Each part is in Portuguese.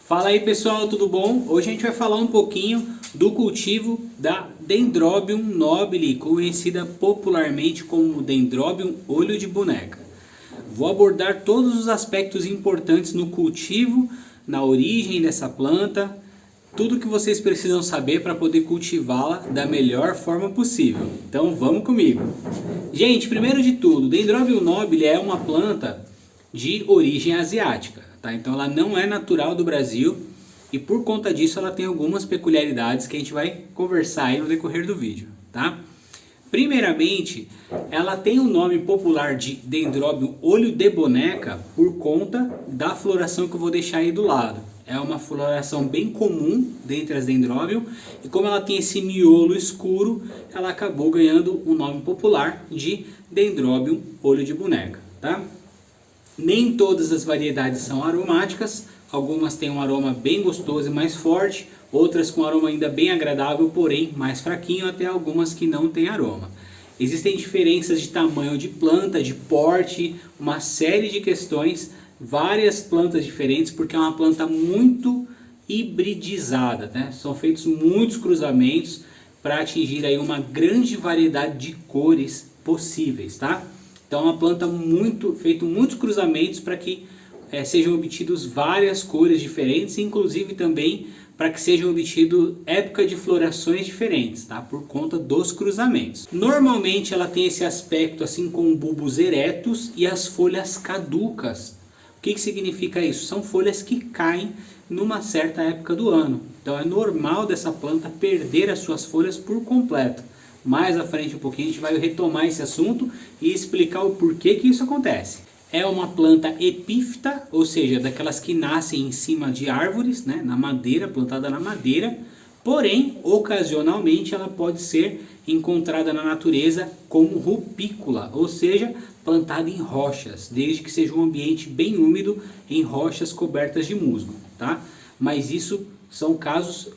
Fala aí pessoal, tudo bom? Hoje a gente vai falar um pouquinho do cultivo da Dendrobium nobile, conhecida popularmente como Dendrobium olho de boneca. Vou abordar todos os aspectos importantes no cultivo, na origem dessa planta, tudo que vocês precisam saber para poder cultivá-la da melhor forma possível. Então vamos comigo! Gente, primeiro de tudo, Dendrobium nobile é uma planta de origem asiática, tá? Então ela não é natural do Brasil e por conta disso ela tem algumas peculiaridades que a gente vai conversar aí no decorrer do vídeo, tá? Primeiramente, ela tem o nome popular de Dendrobium olho de boneca por conta da floração que eu vou deixar aí do lado. É uma floração bem comum dentre as Dendrobium e como ela tem esse miolo escuro, ela acabou ganhando o nome popular de Dendrobium olho de boneca, tá? Nem todas as variedades são aromáticas, algumas têm um aroma bem gostoso e mais forte, outras com aroma ainda bem agradável, porém mais fraquinho, até algumas que não têm aroma. Existem diferenças de tamanho de planta, de porte, uma série de questões, várias plantas diferentes, porque é uma planta muito hibridizada, né? São feitos muitos cruzamentos para atingir aí uma grande variedade de cores possíveis, tá? Então é uma planta feito muitos cruzamentos para que sejam obtidos várias cores diferentes, inclusive também para que sejam obtidos época de florações diferentes, tá? Por conta dos cruzamentos. Normalmente ela tem esse aspecto assim com bulbos eretos e as folhas caducas. O que significa isso? São folhas que caem numa certa época do ano. Então é normal dessa planta perder as suas folhas por completo. Mais à frente um pouquinho a gente vai retomar esse assunto e explicar o porquê que isso acontece. É uma planta epífita, ou seja, daquelas que nascem em cima de árvores, né, na madeira, plantada na madeira. Porém, ocasionalmente ela pode ser encontrada na natureza como rupícola, ou seja, plantada em rochas, desde que seja um ambiente bem úmido em rochas cobertas de musgo, tá? Mas isso são casos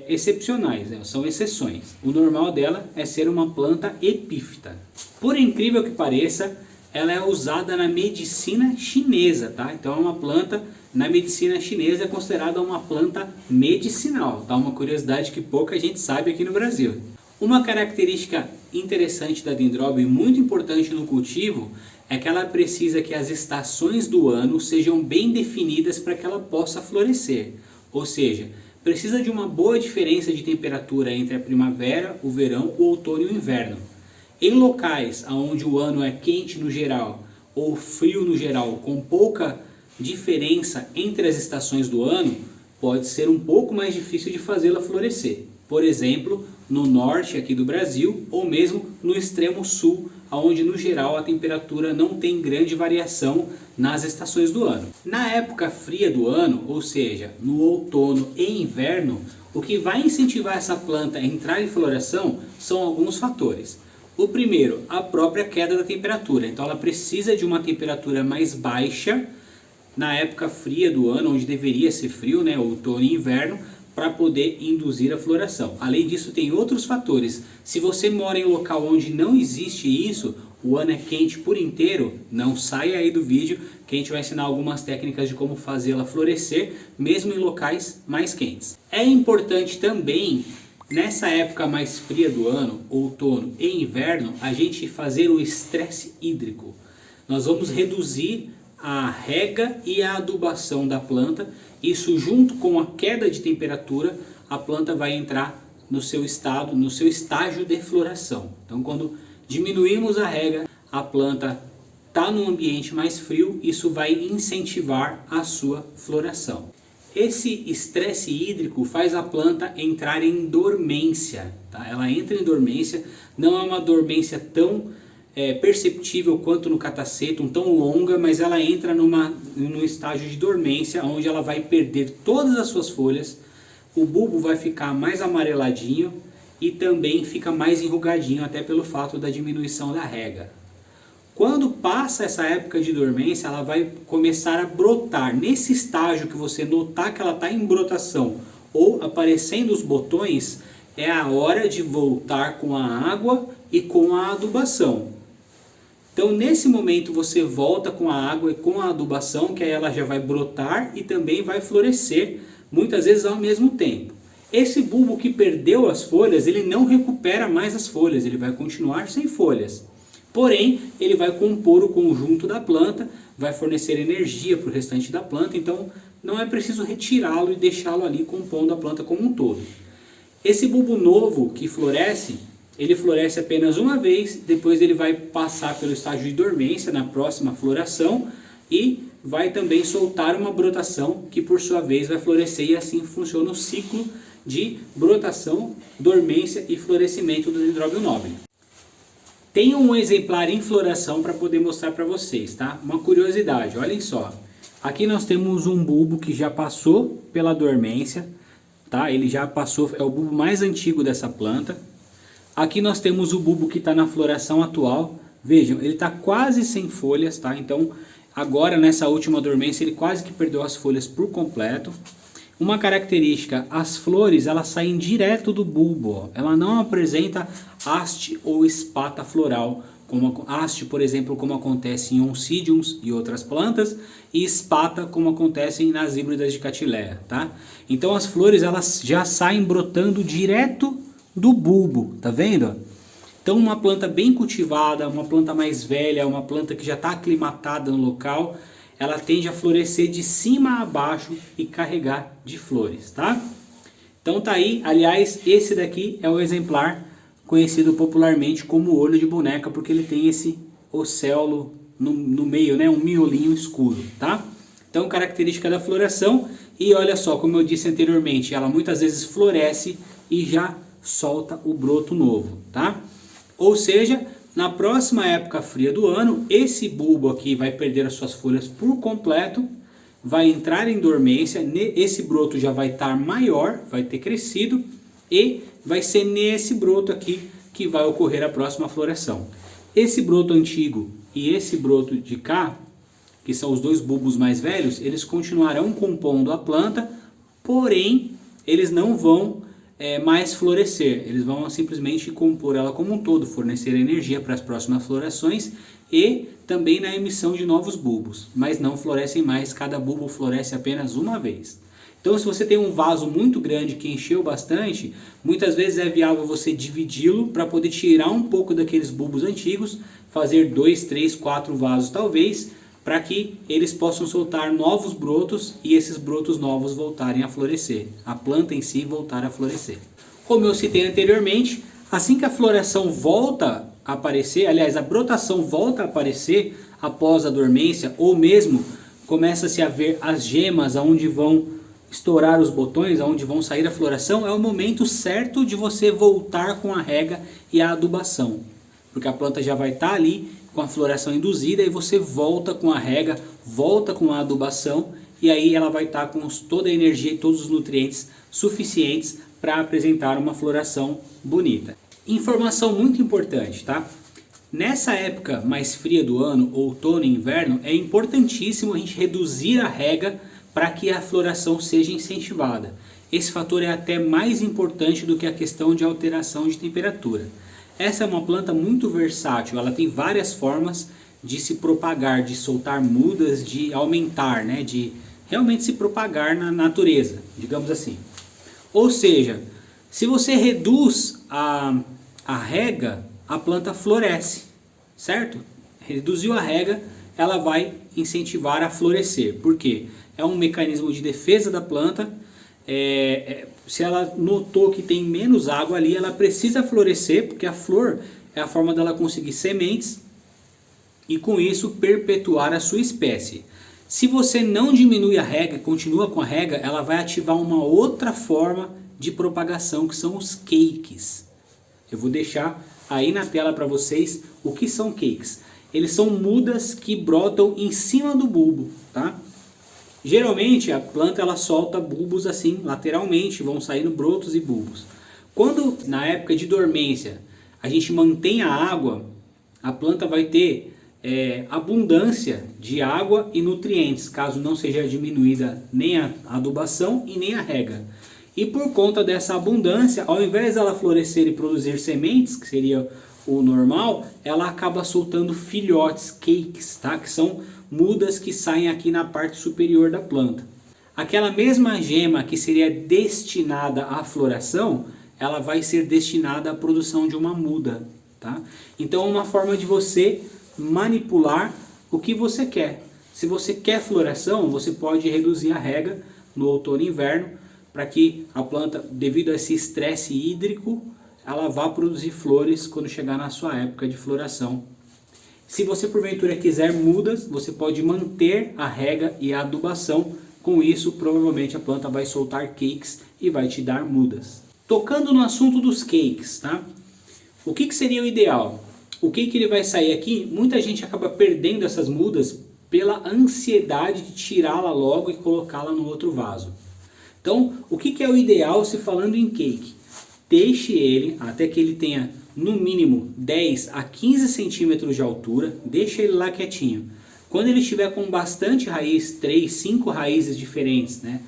excepcionais, né? São exceções. O normal dela é ser uma planta epífita. Por incrível que pareça, ela é usada na medicina chinesa, tá? Então é uma planta, na medicina chinesa é considerada uma planta medicinal, tá? Uma curiosidade que pouca gente sabe aqui no Brasil. Uma característica interessante da Dendrobium, muito importante no cultivo, é que ela precisa que as estações do ano sejam bem definidas para que ela possa florescer. Ou seja, precisa de uma boa diferença de temperatura entre a primavera, o verão, o outono e o inverno. Em locais onde o ano é quente no geral ou frio no geral, com pouca diferença entre as estações do ano, pode ser um pouco mais difícil de fazê-la florescer. Por exemplo, no norte aqui do Brasil ou mesmo no extremo sul, onde no geral a temperatura não tem grande variação nas estações do ano. Na época fria do ano, ou seja, no outono e inverno, o que vai incentivar essa planta a entrar em floração são alguns fatores. O primeiro, a própria queda da temperatura. Então ela precisa de uma temperatura mais baixa na época fria do ano, onde deveria ser frio, né, outono e inverno, para poder induzir a floração. Além disso, tem outros fatores. Se você mora em um local onde não existe isso, o ano é quente por inteiro, não saia aí do vídeo que a gente vai ensinar algumas técnicas de como fazê-la florescer, mesmo em locais mais quentes. É importante também, nessa época mais fria do ano, outono e inverno, a gente fazer o estresse hídrico. Nós vamos reduzir a rega e a adubação da planta. Isso junto com a queda de temperatura, a planta vai entrar no seu estágio de floração. Então quando diminuímos a rega, a planta está num ambiente mais frio, isso vai incentivar a sua floração. Esse estresse hídrico faz a planta entrar em dormência, tá? Ela entra em dormência, não é uma dormência tão perceptível quanto no catacetum, tão longa, mas ela entra num estágio de dormência, onde ela vai perder todas as suas folhas, o bulbo vai ficar mais amareladinho e também fica mais enrugadinho, até pelo fato da diminuição da rega. Quando passa essa época de dormência, ela vai começar a brotar. Nesse estágio que você notar que ela está em brotação ou aparecendo os botões, é a hora de voltar com a água e com a adubação. Então nesse momento você volta com a água e com a adubação, que aí ela já vai brotar e também vai florescer muitas vezes ao mesmo tempo. Esse bulbo que perdeu as folhas, ele não recupera mais as folhas, ele vai continuar sem folhas. Porém, ele vai compor o conjunto da planta, vai fornecer energia para o restante da planta, então não é preciso retirá-lo e deixá-lo ali compondo a planta como um todo. Esse bulbo novo que floresce, ele floresce apenas uma vez, depois ele vai passar pelo estágio de dormência na próxima floração e vai também soltar uma brotação que por sua vez vai florescer, e assim funciona o ciclo de brotação, dormência e florescimento do Dendrobium nobile. Tenho um exemplar em floração para poder mostrar para vocês, tá? Uma curiosidade, olhem só. Aqui nós temos um bulbo que já passou pela dormência, tá? Ele já passou, é o bulbo mais antigo dessa planta. Aqui nós temos o bulbo que está na floração atual. Vejam, ele está quase sem folhas, tá? Então, agora nessa última dormência, ele quase que perdeu as folhas por completo. Uma característica, as flores elas saem direto do bulbo, ó. Ela não apresenta haste ou espata floral, como haste, por exemplo, como acontece em oncidiums e outras plantas, e espata, como acontece nas híbridas de Cattleya, tá? Então as flores elas já saem brotando direto do bulbo, tá vendo? Então uma planta bem cultivada, uma planta mais velha, uma planta que já está aclimatada no local, ela tende a florescer de cima a baixo e carregar de flores, tá? Então tá aí, aliás, esse daqui é o exemplar conhecido popularmente como olho de boneca, porque ele tem esse océolo no meio, né? Um miolinho escuro, tá? Então característica da floração, e olha só, como eu disse anteriormente, ela muitas vezes floresce e já solta o broto novo, tá? Ou seja, na próxima época fria do ano, esse bulbo aqui vai perder as suas folhas por completo, vai entrar em dormência, esse broto já vai estar maior, vai ter crescido, e vai ser nesse broto aqui que vai ocorrer a próxima floração. Esse broto antigo e esse broto de cá, que são os dois bulbos mais velhos, eles continuarão compondo a planta, porém eles não vão mais florescer, eles vão simplesmente compor ela como um todo, fornecer energia para as próximas florações e também na emissão de novos bulbos, mas não florescem mais, cada bulbo floresce apenas uma vez. Então se você tem um vaso muito grande que encheu bastante, muitas vezes é viável você dividi-lo para poder tirar um pouco daqueles bulbos antigos, fazer 2, 3, 4 vasos talvez, para que eles possam soltar novos brotos e esses brotos novos voltarem a florescer, a planta em si voltar a florescer. Como eu citei anteriormente, assim que a floração volta a aparecer, aliás, a brotação volta a aparecer após a dormência, ou mesmo começa-se a ver as gemas aonde vão estourar os botões, aonde vão sair a floração, é o momento certo de você voltar com a rega e a adubação, porque a planta já vai estar ali com a floração induzida, e você volta com a rega, volta com a adubação, e aí ela vai estar com toda a energia e todos os nutrientes suficientes para apresentar uma floração bonita. Informação muito importante, tá? Nessa época mais fria do ano, outono e inverno, é importantíssimo a gente reduzir a rega para que a floração seja incentivada. Esse fator é até mais importante do que a questão de alteração de temperatura. Essa é uma planta muito versátil, ela tem várias formas de se propagar, de soltar mudas, de aumentar, né? De realmente se propagar na natureza, digamos assim. Ou seja, se você reduz a rega, a planta floresce, certo? Reduziu a rega, ela vai incentivar a florescer. Por quê? É um mecanismo de defesa da planta. Se ela notou que tem menos água ali, ela precisa florescer, porque a flor é a forma dela conseguir sementes e com isso perpetuar a sua espécie. Se você não diminui a rega, continua com a rega, ela vai ativar uma outra forma de propagação, que são os cakes. Eu vou deixar aí na tela para vocês o que são cakes. Eles são mudas que brotam em cima do bulbo, tá? Geralmente a planta ela solta bulbos assim lateralmente, vão saindo brotos e bulbos. Quando na época de dormência a gente mantém a água, a planta vai ter abundância de água e nutrientes, caso não seja diminuída nem a adubação e nem a rega. E por conta dessa abundância, ao invés dela florescer e produzir sementes, que seria o normal, ela acaba soltando filhotes, cakes, tá? Que são mudas que saem aqui na parte superior da planta. aquela mesma gema que seria destinada à floração, ela vai ser destinada à produção de uma muda, tá? Então é uma forma de você manipular o que você quer. Se você quer floração, você pode reduzir a rega no outono e inverno, para que a planta, devido a esse estresse hídrico, ela vá produzir flores quando chegar na sua época de floração. Se você porventura quiser mudas, você pode manter a rega e a adubação. Com isso, provavelmente a planta vai soltar cakes e vai te dar mudas. Tocando no assunto dos cakes, tá? O que seria o ideal? O cake ele vai sair aqui, muita gente acaba perdendo essas mudas pela ansiedade de tirá-la logo e colocá-la no outro vaso. Então, o que é o ideal se falando em cake? Deixe ele até que ele tenha no mínimo 10 a 15 centímetros de altura, deixe ele lá quietinho. Quando ele estiver com bastante raiz, 3, 5 raízes diferentes, né?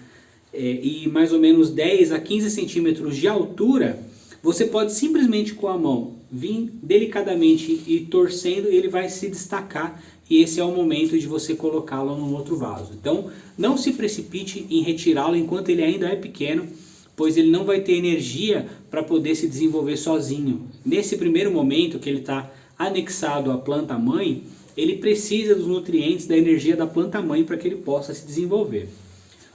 E mais ou menos 10 a 15 centímetros de altura, você pode simplesmente com a mão vir delicadamente e torcendo, ele vai se destacar e esse é o momento de você colocá-lo num outro vaso. Então não se precipite em retirá-lo enquanto ele ainda é pequeno, pois ele não vai ter energia para poder se desenvolver sozinho. Nesse primeiro momento que ele está anexado à planta mãe, ele precisa dos nutrientes, da energia da planta mãe para que ele possa se desenvolver.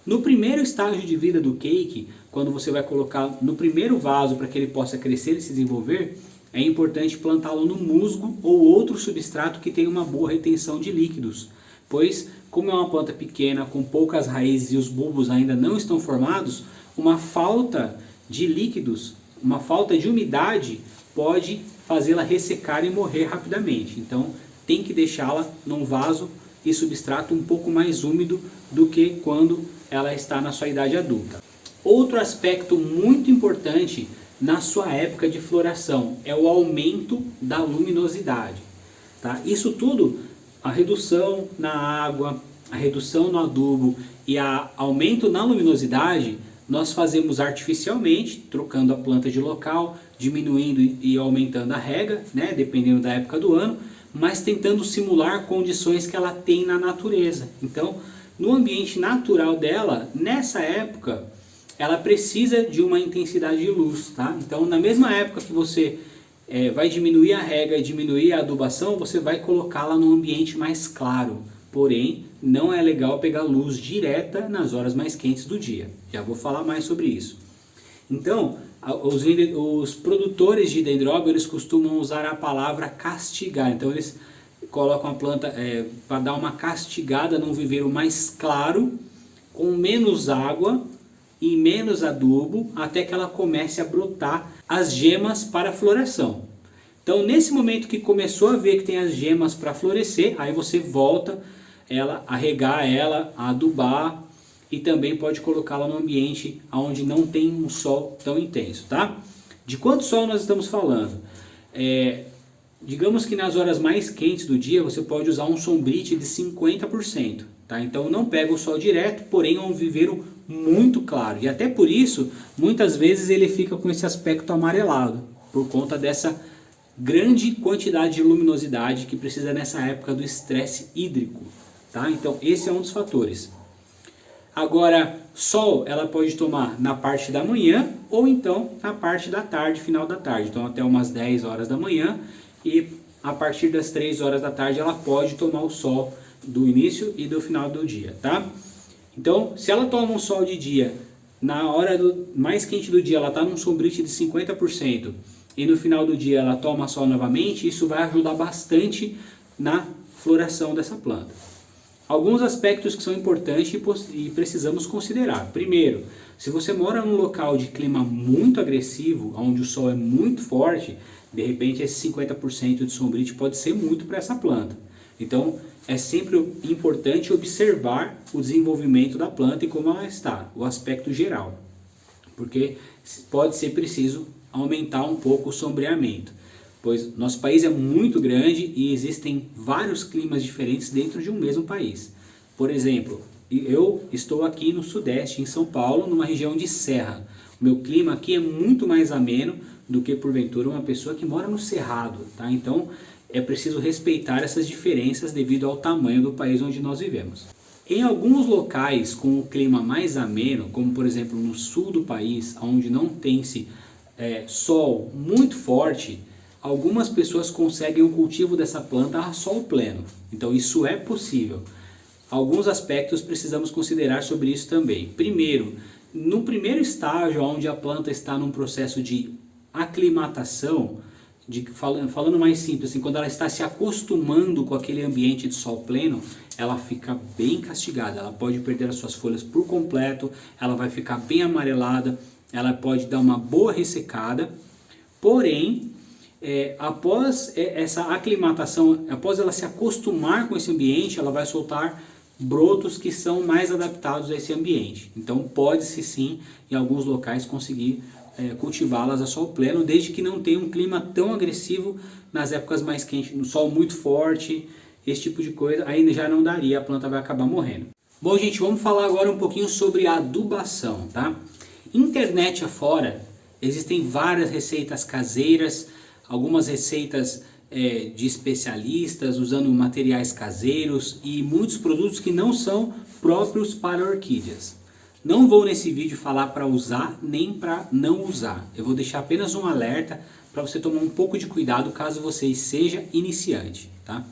No primeiro estágio de vida do cake, quando você vai colocar no primeiro vaso para que ele possa crescer e se desenvolver, é importante plantá-lo no musgo ou outro substrato que tenha uma boa retenção de líquidos, pois como é uma planta pequena, com poucas raízes e os bulbos ainda não estão formados, uma falta de líquidos, uma falta de umidade pode fazê-la ressecar e morrer rapidamente. Então tem que deixá-la num vaso e substrato um pouco mais úmido do que quando ela está na sua idade adulta. Outro aspecto muito importante na sua época de floração é o aumento da luminosidade. Tá? Isso tudo, a redução na água, a redução no adubo e o aumento na luminosidade, nós fazemos artificialmente, trocando a planta de local, diminuindo e aumentando a rega, né, dependendo da época do ano, mas tentando simular condições que ela tem na natureza. Então, no ambiente natural dela, nessa época, ela precisa de uma intensidade de luz, tá? Então, na mesma época que você vai diminuir a rega e diminuir a adubação, você vai colocá-la num ambiente mais claro. Porém, não é legal pegar luz direta nas horas mais quentes do dia. Já vou falar mais sobre isso. Então, os produtores de dendróbio, eles costumam usar a palavra castigar. Então, eles colocam a planta para dar uma castigada num viveiro mais claro, com menos água e menos adubo, até que ela comece a brotar as gemas para a floração. Então, nesse momento que começou a ver que tem as gemas para florescer, aí você volta a regar ela, a adubar, e também pode colocá-la no ambiente onde não tem um sol tão intenso, tá? De quanto sol nós estamos falando? Digamos que nas horas mais quentes do dia você pode usar um sombrite de 50%, tá? Então não pega o sol direto, porém é um viveiro muito claro. E até por isso, muitas vezes ele fica com esse aspecto amarelado, por conta dessa grande quantidade de luminosidade que precisa nessa época do estresse hídrico, tá? Então esse é um dos fatores. Agora, sol ela pode tomar na parte da manhã ou então na parte da tarde, final da tarde. Então até umas 10 horas da manhã e a partir das 3 horas da tarde ela pode tomar o sol do início e do final do dia, tá? Então, se ela toma um sol de dia, na hora mais quente do dia ela está num sombrite de 50% e no final do dia ela toma sol novamente, isso vai ajudar bastante na floração dessa planta. Alguns aspectos que são importantes e precisamos considerar. Primeiro, se você mora num local de clima muito agressivo, onde o sol é muito forte, de repente esse 50% de sombrite pode ser muito para essa planta. Então, é sempre importante observar o desenvolvimento da planta e como ela está, o aspecto geral. Porque pode ser preciso aumentar um pouco o sombreamento, pois nosso país é muito grande e existem vários climas diferentes dentro de um mesmo país. Por exemplo, eu estou aqui no Sudeste, em São Paulo, numa região de serra. O meu clima aqui é muito mais ameno do que, porventura, uma pessoa que mora no Cerrado, tá? Então, é preciso respeitar essas diferenças devido ao tamanho do país onde nós vivemos. Em alguns locais com o clima mais ameno, como por exemplo no sul do país, onde não tem-se sol muito forte, algumas pessoas conseguem o cultivo dessa planta a sol pleno. Então isso é possível. Alguns aspectos precisamos considerar sobre isso também. Primeiro, no primeiro estágio, onde a planta está num processo de aclimatação, falando mais simples, assim, quando ela está se acostumando com aquele ambiente de sol pleno, ela fica bem castigada, ela pode perder as suas folhas por completo, ela vai ficar bem amarelada, ela pode dar uma boa ressecada, porém, após essa aclimatação, após ela se acostumar com esse ambiente, ela vai soltar brotos que são mais adaptados a esse ambiente. Então pode-se sim, em alguns locais, conseguir cultivá-las a sol pleno, desde que não tenha um clima tão agressivo nas épocas mais quentes, no sol muito forte, esse tipo de coisa, aí já não daria, a planta vai acabar morrendo. Bom, gente, vamos falar agora um pouquinho sobre a adubação, tá? Internet afora, existem várias receitas caseiras, algumas receitas de especialistas usando materiais caseiros e muitos produtos que não são próprios para orquídeas. Não vou nesse vídeo falar para usar nem para não usar. Eu vou deixar apenas um alerta para você tomar um pouco de cuidado caso você seja iniciante, tá?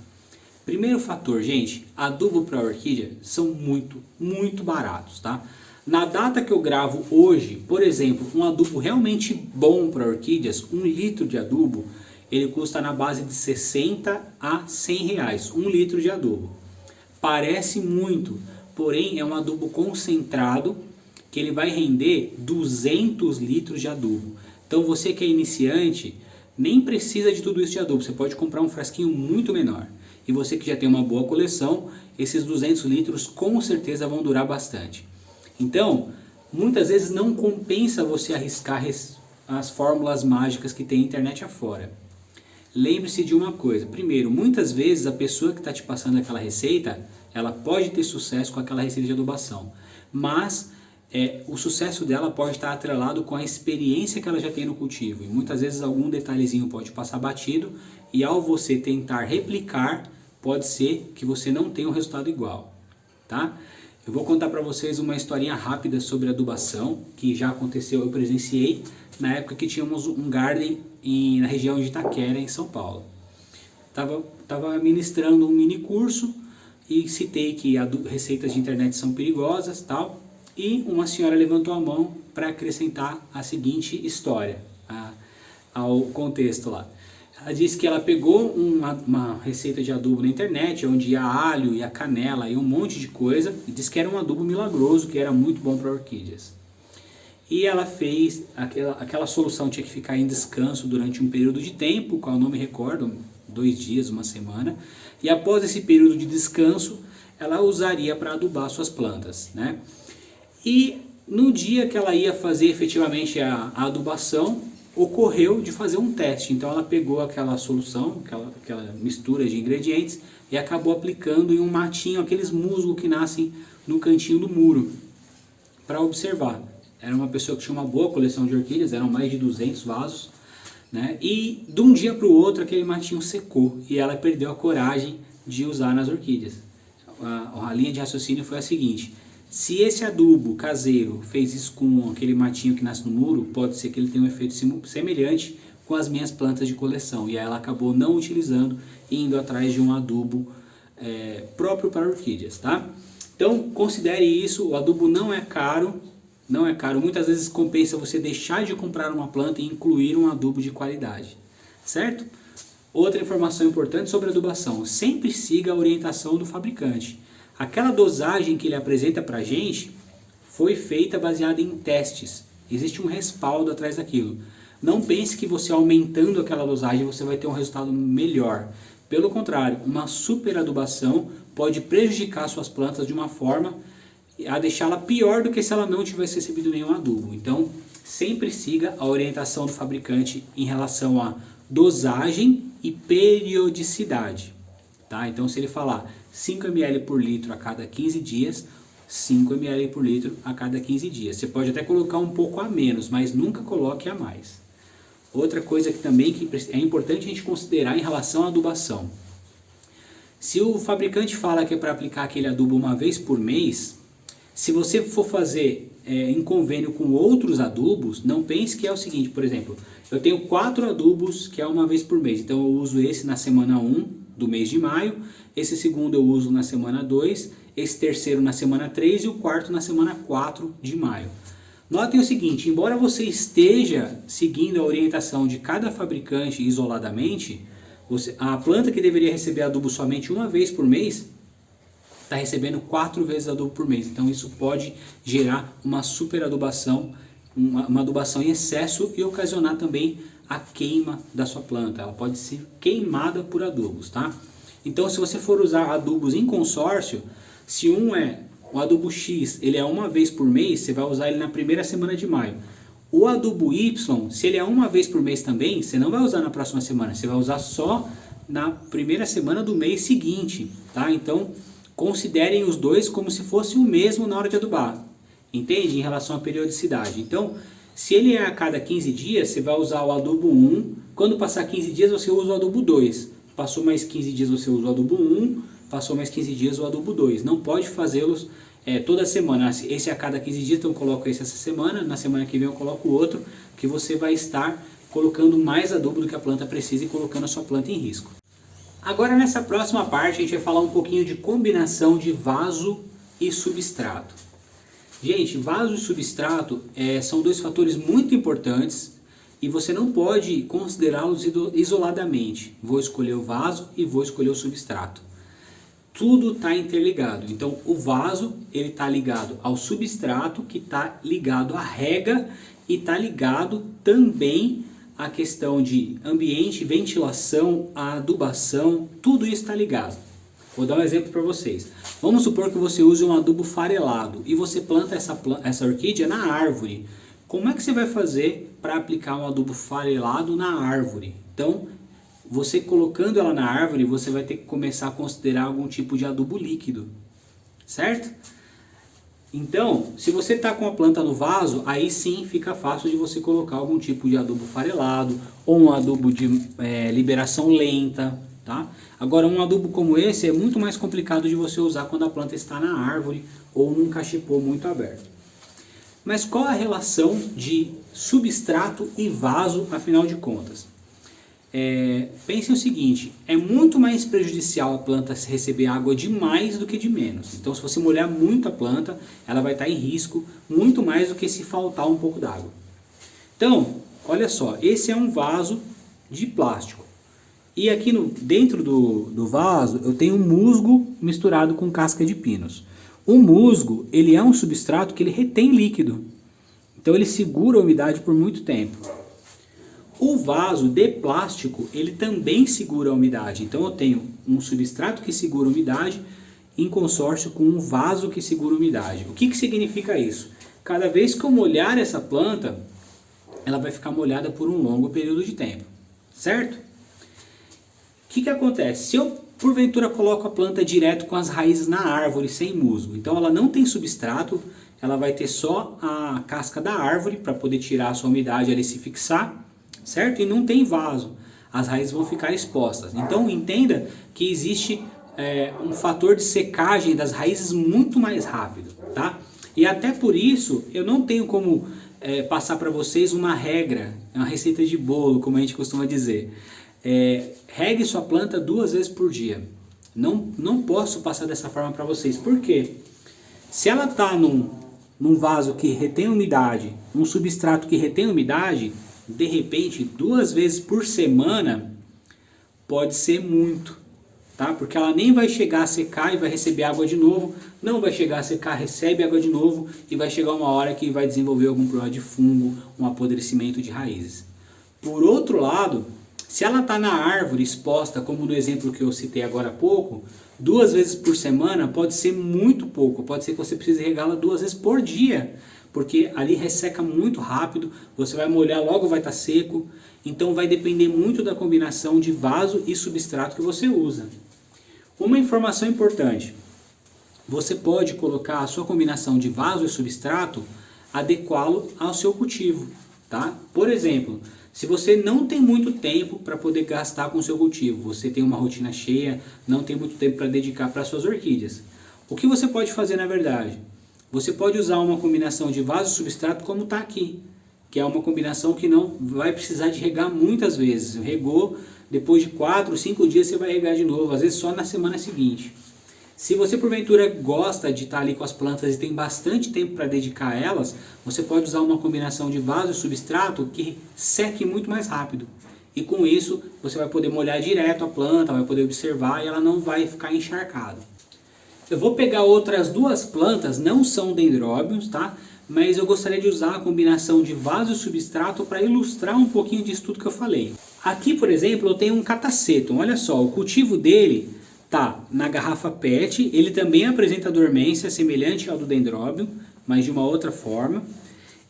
Primeiro fator, gente, adubo para orquídea são muito baratos, tá? Na data que eu gravo hoje, por exemplo, um adubo realmente bom para orquídeas, 1 litro de adubo, ele custa na base de 60 a 100 reais, 1 litro de adubo. Parece muito, porém é um adubo concentrado que ele vai render 200 litros de adubo. Então você que é iniciante, nem precisa de tudo isso de adubo, você pode comprar um frasquinho muito menor. E você que já tem uma boa coleção, esses 200 litros com certeza vão durar bastante. Então, muitas vezes não compensa você arriscar as fórmulas mágicas que tem na internet afora. Lembre-se de uma coisa, primeiro, muitas vezes a pessoa que está te passando aquela receita, ela pode ter sucesso com aquela receita de adubação, mas o sucesso dela pode estar atrelado com a experiência que ela já tem no cultivo, e muitas vezes algum detalhezinho pode passar batido, e ao você tentar replicar, pode ser que você não tenha um resultado igual, tá? Eu vou contar para vocês uma historinha rápida sobre adubação, que já aconteceu, eu presenciei, na época que tínhamos um garden na região de Itaquera, em São Paulo. Tava ministrando um mini curso e citei que receitas de internet são perigosas, tal, e uma senhora levantou a mão para acrescentar a seguinte história ao contexto lá. Ela disse que ela pegou uma receita de adubo na internet, onde ia alho, ia canela e um monte de coisa, e disse que era um adubo milagroso, que era muito bom para orquídeas. E ela fez, aquela solução tinha que ficar em descanso durante um período de tempo, qual eu não me recordo, 2 dias, 1 semana. E após esse período de descanso, ela usaria para adubar suas plantas, né? E no dia que ela ia fazer efetivamente a adubação, ocorreu de fazer um teste. Então ela pegou aquela solução, aquela mistura de ingredientes, e acabou aplicando em um matinho, aqueles musgos que nascem no cantinho do muro, para observar. Era uma pessoa que tinha uma boa coleção de orquídeas, eram mais de 200 vasos, né? E de um dia para o outro aquele matinho secou e ela perdeu a coragem de usar nas orquídeas. A linha de raciocínio foi a seguinte: se esse adubo caseiro fez isso com aquele matinho que nasce no muro, pode ser que ele tenha um efeito semelhante com as minhas plantas de coleção. E aí ela acabou não utilizando e indo atrás de um adubo próprio para orquídeas, tá? Então considere isso, o adubo não é caro. Não é caro, muitas vezes compensa você deixar de comprar uma planta e incluir um adubo de qualidade, certo? Outra informação importante sobre adubação: sempre siga a orientação do fabricante. Aquela dosagem que ele apresenta para a gente foi feita baseada em testes, existe um respaldo atrás daquilo. Não pense que você aumentando aquela dosagem você vai ter um resultado melhor. Pelo contrário, uma superadubação pode prejudicar suas plantas de uma forma a deixá-la pior do que se ela não tivesse recebido nenhum adubo. Então, sempre siga a orientação do fabricante em relação a dosagem e periodicidade, tá? Então, se ele falar 5 ml por litro a cada 15 dias, 5 ml por litro a cada 15 dias. Você pode até colocar um pouco a menos, mas nunca coloque a mais. Outra coisa que também é importante a gente considerar em relação à adubação: Se o fabricante fala que é para aplicar aquele adubo uma vez por mês, se você for fazer em convênio com outros adubos, não pense que é o seguinte, por exemplo, eu tenho 4 adubos que é uma vez por mês, então eu uso esse na semana 1 do mês de maio, esse segundo eu uso na semana 2, esse terceiro na semana 3 e o quarto na semana 4 de maio. Notem o seguinte, embora você esteja seguindo a orientação de cada fabricante isoladamente, a planta que deveria receber adubo somente uma vez por mês, está recebendo 4 vezes adubo por mês. Então isso pode gerar uma superadubação, uma adubação em excesso e ocasionar também a queima da sua planta. Ela pode ser queimada por adubos, tá? Então se você for usar adubos em consórcio, se o adubo X, ele é uma vez por mês, você vai usar ele na primeira semana de maio. O adubo Y, se ele é uma vez por mês também, você não vai usar na próxima semana, você vai usar só na primeira semana do mês seguinte, tá? Então, considerem os dois como se fosse o mesmo na hora de adubar, entende? Em relação à periodicidade. Então, se ele é a cada 15 dias, você vai usar o adubo 1, quando passar 15 dias você usa o adubo 2, passou mais 15 dias você usa o adubo 1, passou mais 15 dias o adubo 2, não pode fazê-los toda semana, esse a cada 15 dias, então eu coloco esse essa semana, na semana que vem eu coloco o outro, que você vai estar colocando mais adubo do que a planta precisa e colocando a sua planta em risco. Agora nessa próxima parte a gente vai falar um pouquinho de combinação de vaso e substrato. Gente, vaso e substrato são dois fatores muito importantes e você não pode considerá-los isoladamente. Vou escolher o vaso e vou escolher o substrato. Tudo está interligado. Então o vaso ele está ligado ao substrato, que está ligado à rega e está ligado também à questão de ambiente, ventilação, a adubação, tudo isso está ligado. Vou dar um exemplo para vocês. Vamos supor que você use um adubo farelado e você planta essa orquídea na árvore. Como é que você vai fazer para aplicar um adubo farelado na árvore? Então, você colocando ela na árvore, você vai ter que começar a considerar algum tipo de adubo líquido, certo? Então, se você está com a planta no vaso, aí sim fica fácil de você colocar algum tipo de adubo farelado ou um adubo de liberação lenta, tá? Agora, um adubo como esse é muito mais complicado de você usar quando a planta está na árvore ou num cachepô muito aberto. Mas qual a relação de substrato e vaso, afinal de contas? Pense o seguinte, é muito mais prejudicial a planta receber água de mais do que de menos. Então se você molhar muito a planta, ela vai estar em risco muito mais do que se faltar um pouco d'água. Então, olha só, esse é um vaso de plástico. E aqui dentro do vaso eu tenho um musgo misturado com casca de pinos. O musgo, ele é um substrato que ele retém líquido. Então ele segura a umidade por muito tempo. O vaso de plástico, ele também segura a umidade. Então eu tenho um substrato que segura a umidade em consórcio com um vaso que segura a umidade. O que significa isso? Cada vez que eu molhar essa planta, ela vai ficar molhada por um longo período de tempo, certo? O que acontece? Se eu porventura coloco a planta direto com as raízes na árvore, sem musgo, então ela não tem substrato, ela vai ter só a casca da árvore para poder tirar a sua umidade ali e se fixar, certo? E não tem vaso, as raízes vão ficar expostas. Então entenda que existe um fator de secagem das raízes muito mais rápido, tá? E até por isso eu não tenho como passar para vocês uma regra, uma receita de bolo, como a gente costuma dizer. Regue sua planta 2 vezes por dia. Não posso passar dessa forma para vocês. Por quê? Se ela está num vaso que retém umidade, um substrato que retém umidade, de repente 2 vezes por semana pode ser muito, tá? Porque ela nem vai chegar a secar e vai receber água de novo, não vai chegar a secar, recebe água de novo e vai chegar uma hora que vai desenvolver algum problema de fungo, um apodrecimento de raízes. Por outro lado, se ela está na árvore exposta, como no exemplo que eu citei agora há pouco, 2 vezes por semana pode ser muito pouco, pode ser que você precise regá-la 2 vezes por dia, porque ali resseca muito rápido, você vai molhar, logo vai estar seco, então vai depender muito da combinação de vaso e substrato que você usa. Uma informação importante, você pode colocar a sua combinação de vaso e substrato, adequá-lo ao seu cultivo. tá? Por exemplo, se você não tem muito tempo para poder gastar com o seu cultivo, você tem uma rotina cheia, não tem muito tempo para dedicar para suas orquídeas, o que você pode fazer na verdade? Você pode usar uma combinação de vaso e substrato como está aqui, que é uma combinação que não vai precisar de regar muitas vezes. Regou, depois de 4 ou 5 dias você vai regar de novo, às vezes só na semana seguinte. Se você porventura gosta de estar ali com as plantas e tem bastante tempo para dedicar a elas, você pode usar uma combinação de vaso e substrato que seque muito mais rápido. E com isso você vai poder molhar direto a planta, vai poder observar e ela não vai ficar encharcada. Eu vou pegar outras 2 plantas, não são dendróbios, tá? Mas eu gostaria de usar a combinação de vaso e substrato para ilustrar um pouquinho disso tudo que eu falei. Aqui, por exemplo, eu tenho um catacetum. Olha só, o cultivo dele tá na garrafa PET, ele também apresenta dormência semelhante ao do dendróbio, mas de uma outra forma.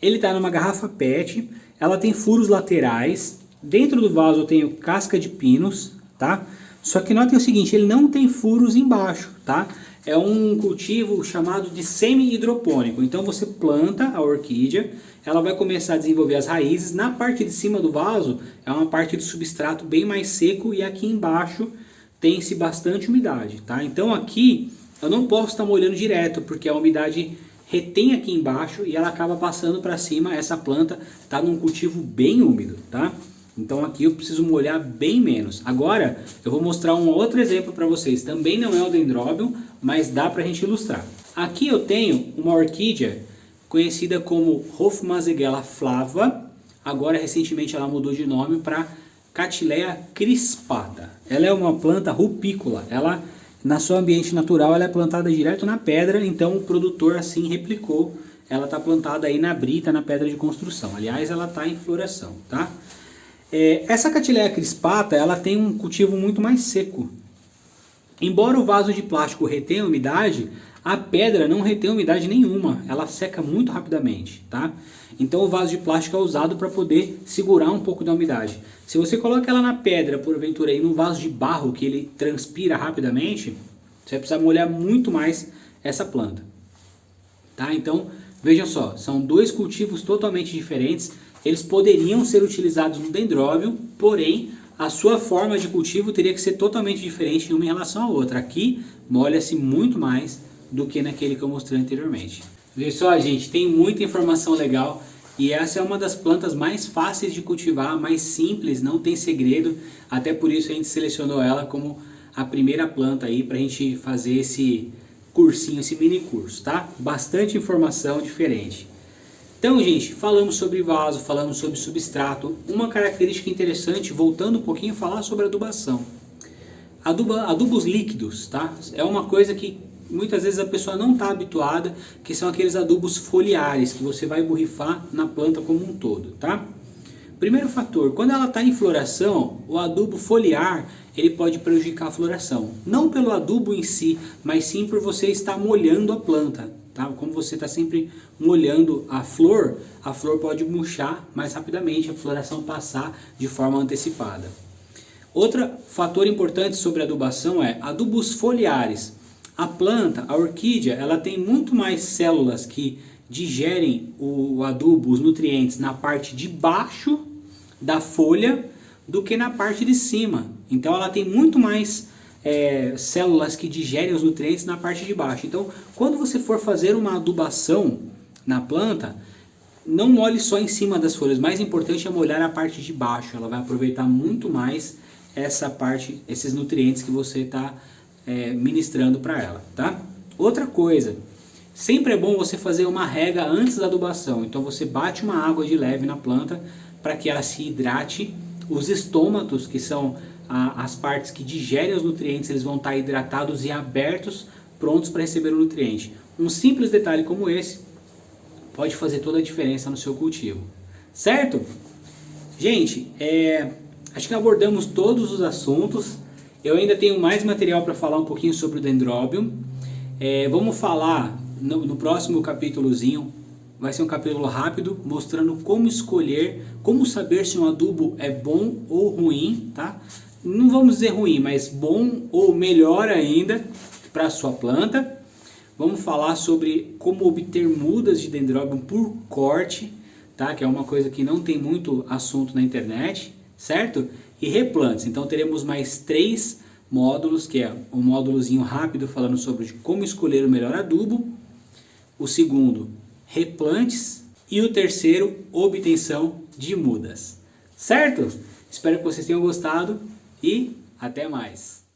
Ele está numa garrafa PET, ela tem furos laterais, dentro do vaso eu tenho casca de pinos, tá? Só que notem o seguinte, ele não tem furos embaixo, tá? É um cultivo chamado de semi-hidropônico, então você planta a orquídea, ela vai começar a desenvolver as raízes, na parte de cima do vaso é uma parte de substrato bem mais seco e aqui embaixo tem-se bastante umidade, tá? Então aqui eu não posso estar molhando direto, porque a umidade retém aqui embaixo e ela acaba passando para cima. Essa planta está num cultivo bem úmido, tá? Então aqui eu preciso molhar bem menos. Agora eu vou mostrar um outro exemplo para vocês. Também não é o dendróbio, mas dá para a gente ilustrar. Aqui eu tenho uma orquídea conhecida como Hofmazegella flava. Agora recentemente ela mudou de nome para Cattleya crispata. Ela é uma planta rupícola. Ela, na seu ambiente natural, ela é plantada direto na pedra, então o produtor assim replicou. Ela está plantada aí na brita, na pedra de construção. Aliás, ela está em floração, tá? Essa Cattleya crispata, ela tem um cultivo muito mais seco. Embora o vaso de plástico retenha umidade, a pedra não retém umidade nenhuma, ela seca muito rapidamente, tá? Então o vaso de plástico é usado para poder segurar um pouco da umidade. Se você coloca ela na pedra, porventura, e num vaso de barro que ele transpira rapidamente, você vai precisar molhar muito mais essa planta, tá? Então, veja só, são 2 cultivos totalmente diferentes, eles poderiam ser utilizados no dendróbio, porém a sua forma de cultivo teria que ser totalmente diferente uma em relação à outra. Aqui molha-se muito mais do que naquele que eu mostrei anteriormente. Veja só, gente, tem muita informação legal e essa é uma das plantas mais fáceis de cultivar, mais simples, não tem segredo. Até por isso a gente selecionou ela como a primeira planta aí para a gente fazer esse cursinho, esse mini curso, tá? Bastante informação diferente. Então, gente, falamos sobre vaso, falamos sobre substrato. Uma característica interessante, voltando um pouquinho, falar sobre adubação. Adubos líquidos, tá? É uma coisa que muitas vezes a pessoa não está habituada, que são aqueles adubos foliares, que você vai borrifar na planta como um todo, tá? Primeiro fator, quando ela está em floração, o adubo foliar, ele pode prejudicar a floração. Não pelo adubo em si, mas sim por você estar molhando a planta, tá? Como você está sempre molhando a flor pode murchar mais rapidamente, a floração passar de forma antecipada. Outro fator importante sobre a adubação é adubos foliares. A planta, a orquídea, ela tem muito mais células que digerem o adubo, os nutrientes, na parte de baixo da folha do que na parte de cima. Então ela tem muito mais células que digerem os nutrientes na parte de baixo. Então, quando você for fazer uma adubação na planta, não molhe só em cima das folhas. O mais importante é molhar a parte de baixo. Ela vai aproveitar muito mais essa parte, esses nutrientes que você está ministrando para ela, tá? Outra coisa, sempre é bom você fazer uma rega antes da adubação. Então você bate uma água de leve na planta para que ela se hidrate. Os estômatos, que são as partes que digerem os nutrientes, eles vão estar hidratados e abertos, prontos para receber o nutriente. Um simples detalhe como esse pode fazer toda a diferença no seu cultivo, certo? Gente, acho que abordamos todos os assuntos. Eu ainda tenho mais material para falar um pouquinho sobre o dendróbio. Vamos falar no próximo capítulozinho. Vai ser um capítulo rápido, mostrando como escolher, como saber se um adubo é bom ou ruim, tá? Não vamos dizer ruim, mas bom ou melhor ainda para a sua planta. Vamos falar sobre como obter mudas de dendróbio por corte, tá? Que é uma coisa que não tem muito assunto na internet, certo? E replantes. Então teremos mais 3 módulos, que é um módulozinho rápido falando sobre como escolher o melhor adubo, o segundo, replantes, e o terceiro, obtenção de mudas. Certo? Espero que vocês tenham gostado e até mais!